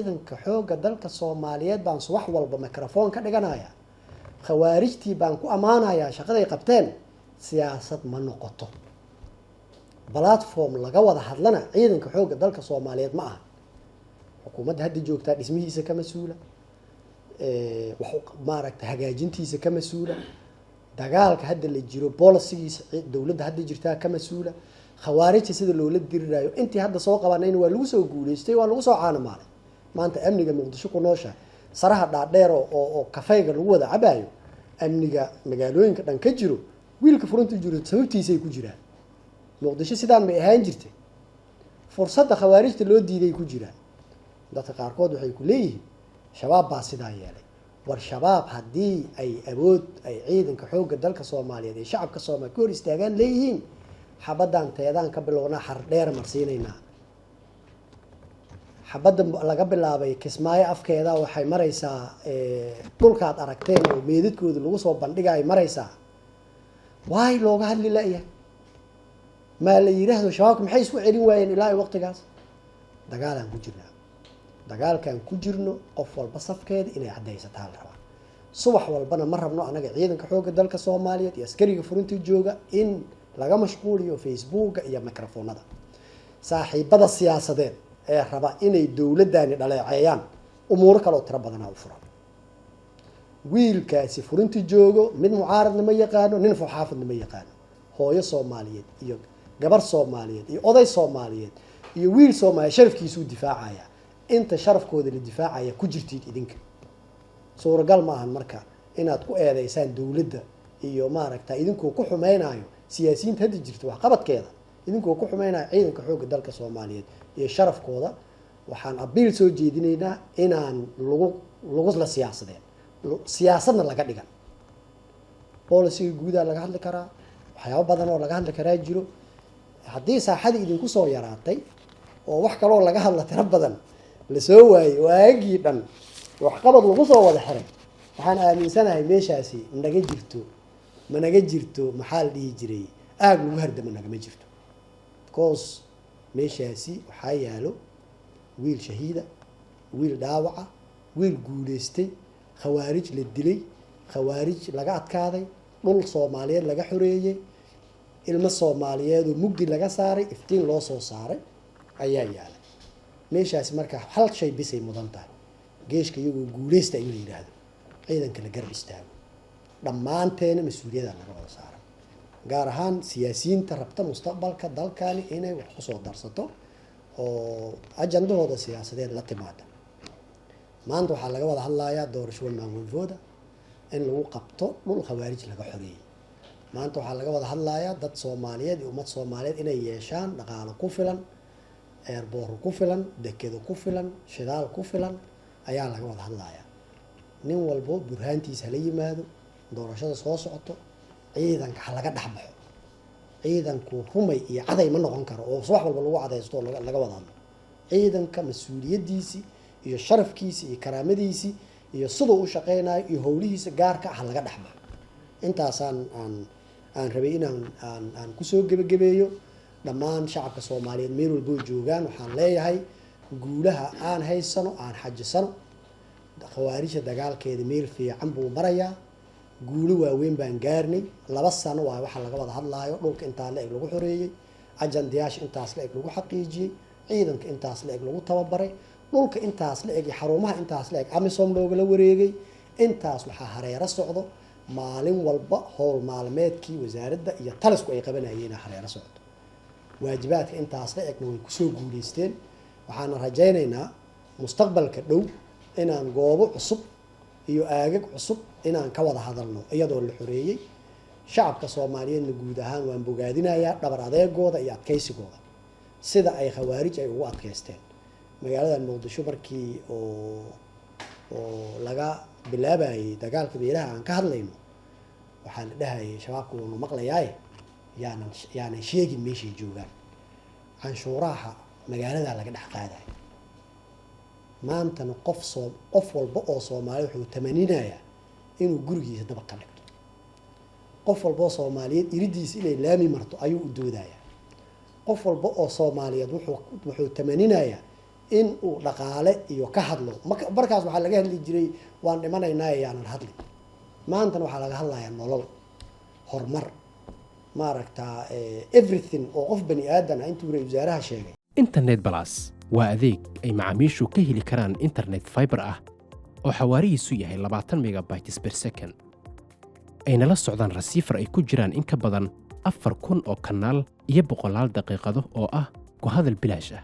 ciidanka xoogga dalka Soomaaliyeed baan subax walba mikrafoon ka dhiganayaa khawaarijtii baan ku amaanayaa shaqaday qabteen siyaasad ma noqoto platform laga wada hadlana ciidanka xoogga dalka Soomaaliyeed ma aha xukuumadda hadda joogtaa dhismihiisa ka mas'uula wax maaragtay hagaajintiisa ka mas'uula dagaalka hadda la jiro policygiisa dawladda hadda jirtaa ka mas'uula khawaarijta sida loola dirirayo intii hadda soo qabanayna waa lagu soo guuleystay waa lagu soo caanamaalay maanta amniga muqdisho ku noosha saraha dhaadheer oo kafeega lagu wada cabayo amniga magaalooyinka dhan ka jiro wiilka furunta jiro sababtiisa ay ku jiraan muqdisho sidaan ma ahaan jirtay fursadda khawaarijta loo diiday ku jiraan dadka qaarkood waxay ku leeyihiin shabaab baa sidaa yeelay war shabaab haddii ay awood ay ciidanka xoogga dalka Soomaaliyeed ee shacabka Soomaaliyeed ku hor istaagaan leeyihiin xabadan teedaan ka bilowna xar dheer marsiinaynaa xabada laga bilaabay Kismaayo afkeeda waxay maraysaa dhulkaad aragteen oo meedadkooda lagu soo bandhigay maraysaa waay looga hadli laayay ma la yiraahdo shabaabku maxay isku celin waayeen ilaa waqtigaas dagaalan ku jirnaa dagaalkan ku jirno qof walba safkeeda inay cadeysataa la rabaa subax walbana ma rabno anaga ciidanka xoogga dalka Soomaaliyeed iyo askariga furunta jooga in laga mashquuliyo Facebook iyo mikrofoonada saaxiibada siyaasadeed ee raba inay dawladdaani dhaleeceeyaan umuur kale oo tiro badan u furan wiilkaasi furunta joogo mid mucaaradna ma yaqaano nin fuxaafadna ma yaqaano hooyo Soomaaliyeed iyo gabar Soomaaliyeed iyo oday Soomaaliyeed iyo wiil Soomaali sharafkiisu difaacaya inta sharafkooda la difaacaya ku jirtid idinka suuragal ma ahan marka inaad ku eedeysaan dawladda iyo maaragta idinkoo ku xumeynaayo siyaasiyiinta hadda jirta wax qabadkeeda idinkoo ku xumeynaayo ciidanka xoogga dalka Soomaaliyeed iyo sharafkooda waxaan abiil soo jeedinaynaa inaan lagu la siyaasadna laga dhigan policy guuda laga hadli karaa waxyaabo badan oo laga hadli karaa jiro haddii saaxadii idinku soo yaraatay oo wax kale oo laga hadla tiro badan la soo waayay waagii dhan wax qabad lagu soo wada xiray waxaan aaminsanahay meeshaasi naga jirto maxaa la dhihi jiray aag lagu hardama nagama jirto because meeshaasi waxaa yaalo wiil shahiida wiil dhaawaca wiil guuleystay khawaarij la dilay khawaarij laga adkaaday dhul Soomaaliyeed laga xoreeyay ilmo Soomaaliyeed oo mugdi laga saaray iftiin loo soo saaray ayaa yaalay meeshaasi marka hal shay bisay mudan tahay geeshka iyagoo guuleysta in la yiraahdo ciidanka la garab istaago dhammaanteena mas'uuliyadda laga wada saaray gaar ahaan siyaasiyiinta rabta mustaqbalka dalkani inay wax ku soo darsato oo ajandahooda siyaasadeed la timaada maanta waxaa laga wada hadlayaa doorasho maamulkooda in lagu qabto dhul khawaarij laga xoreeyay maanta waxaa laga wada hadlayaa dad Soomaaliyeed iyo ummad Soomaaliyeed inay yeeshaan dhaqaale ku filan airport ku filan dekedo ku filan shidaal ku filan ayaa laga wada hadlayaa nin walbo burhaantiisa la yimaado doorashada soo socoto ciidanka laga dhaxbaxo ciidanku rumay iyo caday ma noqon karo oo wax walba lagu cadeysto laga wada hadlo ciidanka mas'uuliyadiisi iyo sharafkiisi iyo karaamadiisi iyo sidoo u shaqeynayo iyo howlihiisa gaarka ah laga dhaxbaxo intaas aan rabay inaan ku soo gabagabeeyo dhammaan shacabka Soomaaliyeed meel walba joogaan waxaan leeyahay guulaha aan haysano aan xajisano khawaarijta dagaalkeeda meel fiican buu marayaa guulo waaweyn baan gaarnay 2 sano waa waxa laga wada hadlaayo dhulka inta la eg lagu xoreeyay ajandiyaasha intaas la eg lagu xaqiijiyay ciidanka intaas la eg lagu tababaray dhulka intaas la eg xarumaha intaas la eg amisom looga la wareegay intaas waxa hareero socdo maalin walba howl maalmeedkii wasaaradda iyo talisku ay qabanayeen hareero socdo waajibaadka intaas la eg way ku soo guuleysteen waxaan rajaynaynaa mustaqbalka dhow inaan goobo cusub iyo aagag cusub inaan ka wada hadalno iyadoo la xoreeyay shacabka Soomaaliyeedna guud ahaan waan bogaadinayaa dhabar adeegooda iyo adkaysigooda sida ay khawaarij ay ugu adkaysteen magaalada Muqdisho markii oo laga bilaabayay dagaalka beelaha aan ka hadlayno waxaan dhahay shabaabku uu maqlayaay yaana sheegin meeshii joogaan canshuuraha magaalada laga dhax qaaday maantana qof walba oo Soomaali wuxuu tamaninayaa inuu gurigiisa daba ka dhigto qof walba oo Soomaaliyeed iridiisa inay laami marto ayuu u doodayaa qof walba oo Soomaaliyeed wuxuu tamaninayaa in uu dhaqaale iyo ka hadlo markaas waxaa laga hadli jiray waan dhimanaynaa yaanan hadlin maantana waxaa laga hadlayaa nolol horumar maaragtaa everything oo qof bani aadan ah intuu ra'iisul wasaaraha sheegay. internet plus waa adeeg ay macaamiishu ka heli karaan internet fiber ah oo xawaarihiisu yahay 20 megabytes per second ayna la socdaan rasiifar ay ku jiraan in ka badan 4,000 oo kanaal iyo 100 daqiiqado oo ah ku hadal bilaash ah.